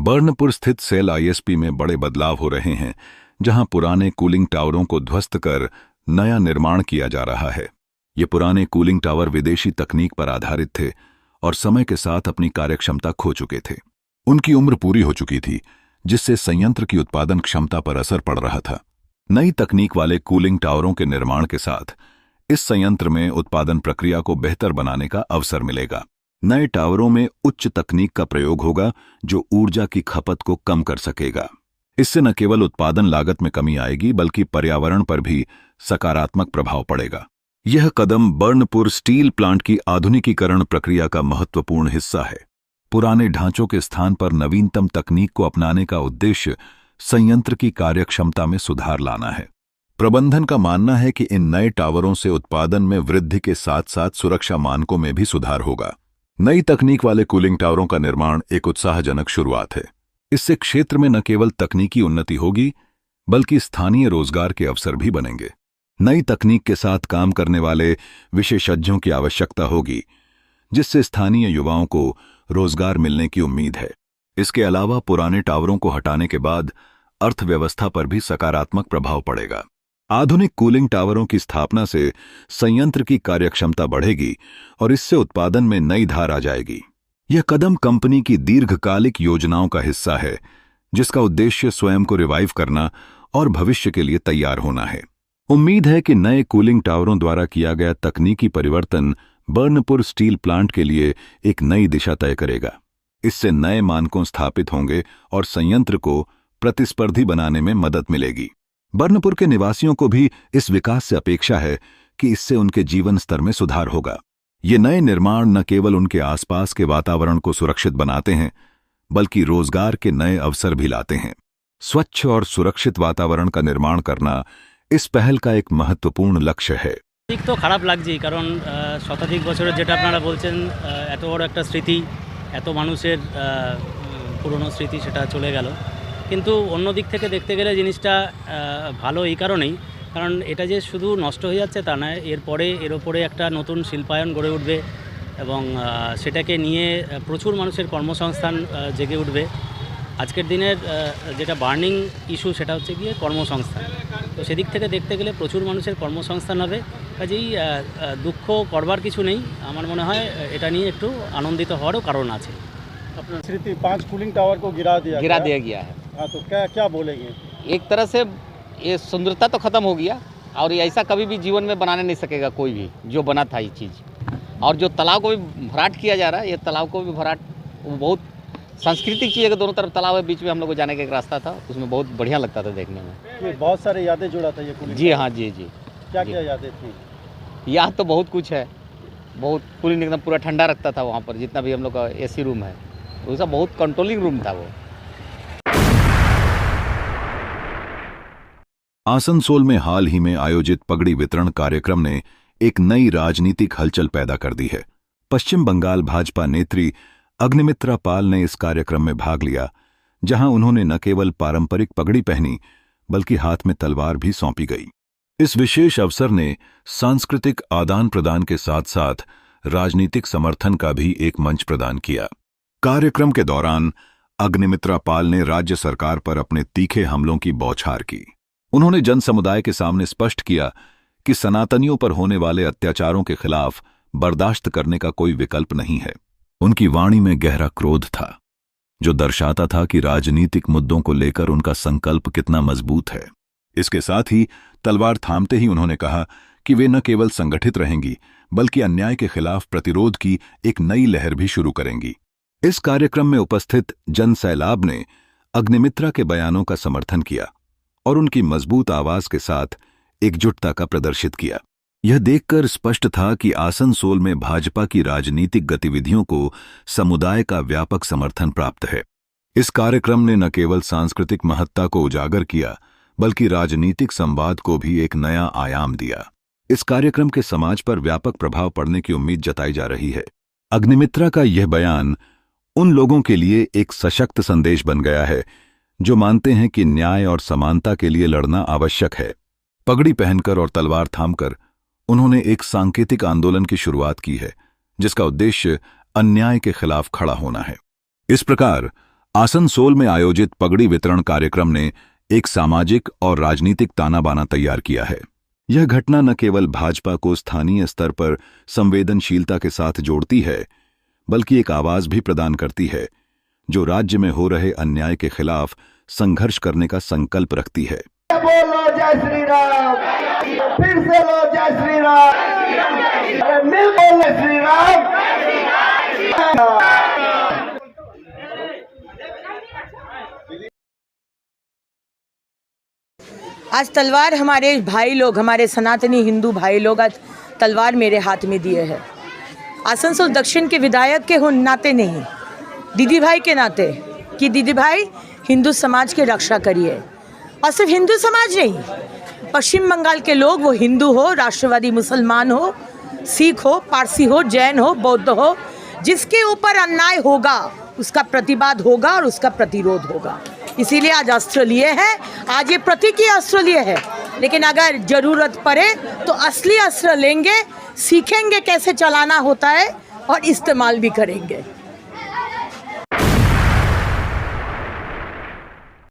बर्नपुर स्थित cell ISP में बड़े बदलाव हो रहे हैं, जहां पुराने कूलिंग टावरों को ध्वस्त कर नया निर्माण किया जा रहा है। ये पुराने कूलिंग टावर विदेशी तकनीक पर आधारित थे और समय के साथ अपनी कार्यक्षमता खो चुके थे। उनकी उम्र पूरी हो चुकी थी, जिससे संयंत्र की उत्पादन क्षमता पर असर पड़ रहा था। नई तकनीक वाले कूलिंग टावरों के निर्माण के साथ इस संयंत्र में उत्पादन प्रक्रिया को बेहतर बनाने का अवसर मिलेगा। नए टावरों में उच्च तकनीक का प्रयोग होगा, जो ऊर्जा की खपत को कम कर सकेगा। इससे न केवल उत्पादन लागत में कमी आएगी, बल्कि पर्यावरण पर भी सकारात्मक प्रभाव पड़ेगा। यह कदम बर्नपुर स्टील प्लांट की आधुनिकीकरण प्रक्रिया का महत्वपूर्ण हिस्सा है। पुराने ढांचों के स्थान पर नवीनतम तकनीक को अपनाने का उद्देश्य संयंत्र की कार्यक्षमता में सुधार लाना है। प्रबंधन का मानना है कि इन नए टावरों से उत्पादन में वृद्धि के साथ साथ सुरक्षा मानकों में भी सुधार होगा। नई तकनीक वाले कूलिंग टावरों का निर्माण एक उत्साहजनक शुरुआत है। इससे क्षेत्र में न केवल तकनीकी उन्नति होगी, बल्कि स्थानीय रोजगार के अवसर भी बनेंगे। नई तकनीक के साथ काम करने वाले विशेषज्ञों की आवश्यकता होगी, जिससे स्थानीय युवाओं को रोजगार मिलने की उम्मीद है। इसके अलावा पुराने टावरों को हटाने के बाद अर्थव्यवस्था पर भी सकारात्मक प्रभाव पड़ेगा। आधुनिक कूलिंग टावरों की स्थापना से संयंत्र की कार्यक्षमता बढ़ेगी और इससे उत्पादन में नई धार आ जाएगी। यह कदम कंपनी की दीर्घकालिक योजनाओं का हिस्सा है, जिसका उद्देश्य स्वयं को रिवाइव करना और भविष्य के लिए तैयार होना है। उम्मीद है कि नए कूलिंग टावरों द्वारा किया गया तकनीकी परिवर्तन बर्नपुर स्टील प्लांट के लिए एक नई दिशा तय करेगा। इससे नए मानकों स्थापित होंगे और संयंत्र को प्रतिस्पर्धी बनाने में मदद मिलेगी। बर्नपुर के निवासियों को भी इस विकास से अपेक्षा है कि इससे उनके जीवन स्तर में सुधार होगा। ये नए निर्माण न केवल उनके आसपास के वातावरण को सुरक्षित बनाते हैं, बल्कि रोजगार के नए अवसर भी लाते हैं। स्वच्छ और सुरक्षित वातावरण का निर्माण करना इस पहल का एक महत्वपूर्ण लक्ष्य है। ঠিক তো খারাপ লাগছেই, কারণ শতাধিক বছরের যেটা আপনারা বলছেন এত বড় একটা স্মৃতি, এত মানুষের পুরনো স্মৃতি সেটা চলে গেল। কিন্তু অন্য দিক থেকে দেখতে গেলে জিনিসটা ভালো এই কারণেই, কারণ এটা যে শুধু নষ্ট হয়ে যাচ্ছে তা নয়, এর ওপরে একটা নতুন শিল্পায়ন গড়ে উঠবে এবং সেটাকে নিয়ে প্রচুর মানুষের কর্মসংস্থান জেগে উঠবে। আজকের দিনের যেটা বার্নিং ইস্যু সেটা হচ্ছে গিয়ে কর্মসংস্থান। তো সেদিক থেকে দেখতে গেলে প্রচুর মানুষের কর্মসংস্থান হবে। কাজেই দুঃখ করবার কিছু নেই। আমার মনে হয় এটা নিয়ে একটু আনন্দিত হওয়ারও কারণ আছে। अपना स्मृति 5 कूलिंग टावर को गिरा दिया गया है। हाँ, तो क्या क्या बोलेंगे? एक तरह से ये सुंदरता तो ख़त्म हो गया और ये ऐसा कभी भी जीवन में बनाने नहीं सकेगा कोई भी जो बना था ये चीज़। और जो तालाब को भी भराट किया जा रहा है, ये तालाब को भी भराट वो बहुत सांस्कृतिक चीज़ है कि दोनों तरफ तालाब है, बीच में हम लोग को जाने का एक रास्ता था, उसमें बहुत बढ़िया लगता था देखने में। ये बहुत सारे यादें जुड़ा था ये कूलिंग। जी हाँ, जी जी। क्या क्या यादें थी? याद तो बहुत कुछ है। बहुत कूलिंग एकदम पूरा ठंडा रखता था वहाँ पर, जितना भी हम लोग का एसी रूम है उसका बहुत कंट्रोलिंग रूम था वो। आसनसोल में हाल ही में आयोजित पगड़ी वितरण कार्यक्रम ने एक नई राजनीतिक हलचल पैदा कर दी है। पश्चिम बंगाल भाजपा नेत्री अग्निमित्रा पाल ने इस कार्यक्रम में भाग लिया, जहां उन्होंने न केवल पारंपरिक पगड़ी पहनी, बल्कि हाथ में तलवार भी सौंपी गई। इस विशेष अवसर ने सांस्कृतिक आदान प्रदान के साथ साथ राजनीतिक समर्थन का भी एक मंच प्रदान किया। कार्यक्रम के दौरान अग्निमित्रा पाल ने राज्य सरकार पर अपने तीखे हमलों की बौछार की। उन्होंने जन समुदाय के सामने स्पष्ट किया कि सनातनियों पर होने वाले अत्याचारों के खिलाफ बर्दाश्त करने का कोई विकल्प नहीं है। उनकी वाणी में गहरा क्रोध था, जो दर्शाता था कि राजनीतिक मुद्दों को लेकर उनका संकल्प कितना मजबूत है। इसके साथ ही तलवार थामते ही उन्होंने कहा कि वे न केवल संगठित रहेंगी, बल्कि अन्याय के खिलाफ प्रतिरोध की एक नई लहर भी शुरू करेंगी। इस कार्यक्रम में उपस्थित जन सैलाब ने अग्निमित्रा के बयानों का समर्थन किया और उनकी मजबूत आवाज के साथ एकजुटता का प्रदर्शित किया। यह देखकर स्पष्ट था कि आसनसोल में भाजपा की राजनीतिक गतिविधियों को समुदाय का व्यापक समर्थन प्राप्त है। इस कार्यक्रम ने न केवल सांस्कृतिक महत्ता को उजागर किया, बल्कि राजनीतिक संवाद को भी एक नया आयाम दिया। इस कार्यक्रम के समाज पर व्यापक प्रभाव पड़ने की उम्मीद जताई जा रही है। अग्निमित्रा का यह बयान उन लोगों के लिए एक सशक्त संदेश बन गया है जो मानते हैं कि न्याय और समानता के लिए लड़ना आवश्यक है। पगड़ी पहनकर और तलवार थामकर उन्होंने एक सांकेतिक आंदोलन की शुरुआत की है, जिसका उद्देश्य अन्याय के खिलाफ खड़ा होना है। इस प्रकार आसनसोल में आयोजित पगड़ी वितरण कार्यक्रम ने एक सामाजिक और राजनीतिक तानाबाना तैयार किया है। यह घटना न केवल भाजपा को स्थानीय स्तर पर संवेदनशीलता के साथ जोड़ती है, बल्कि एक आवाज भी प्रदान करती है जो राज्य में हो रहे अन्याय के खिलाफ संघर्ष करने का संकल्प रखती है। बोलो जय श्री राम, फिर से लो जय श्री राम, अरे मिल बोले श्री राम। आज तलवार हमारे भाई लोग, हमारे सनातनी हिंदू भाई लोग आज तलवार मेरे हाथ में दिए हैं। आसनसोल दक्षिण के विधायक के हो नाते नहीं, दीदी भाई के नाते, कि दीदी भाई हिंदू समाज की रक्षा करिए। और सिर्फ हिंदू समाज नहीं, पश्चिम बंगाल के लोग, वो हिंदू हो, राष्ट्रवादी मुसलमान हो, सिख हो, पारसी हो, जैन हो, बौद्ध हो, जिसके ऊपर अन्याय होगा उसका प्रतिवाद होगा और उसका प्रतिरोध होगा। इसीलिए आज अस्त्र लिए हैं। आज ये प्रतीकी अस्त्र लिए हैं, लेकिन अगर ज़रूरत पड़े तो असली अस्त्र लेंगे, सीखेंगे कैसे चलाना होता है और इस्तेमाल भी करेंगे।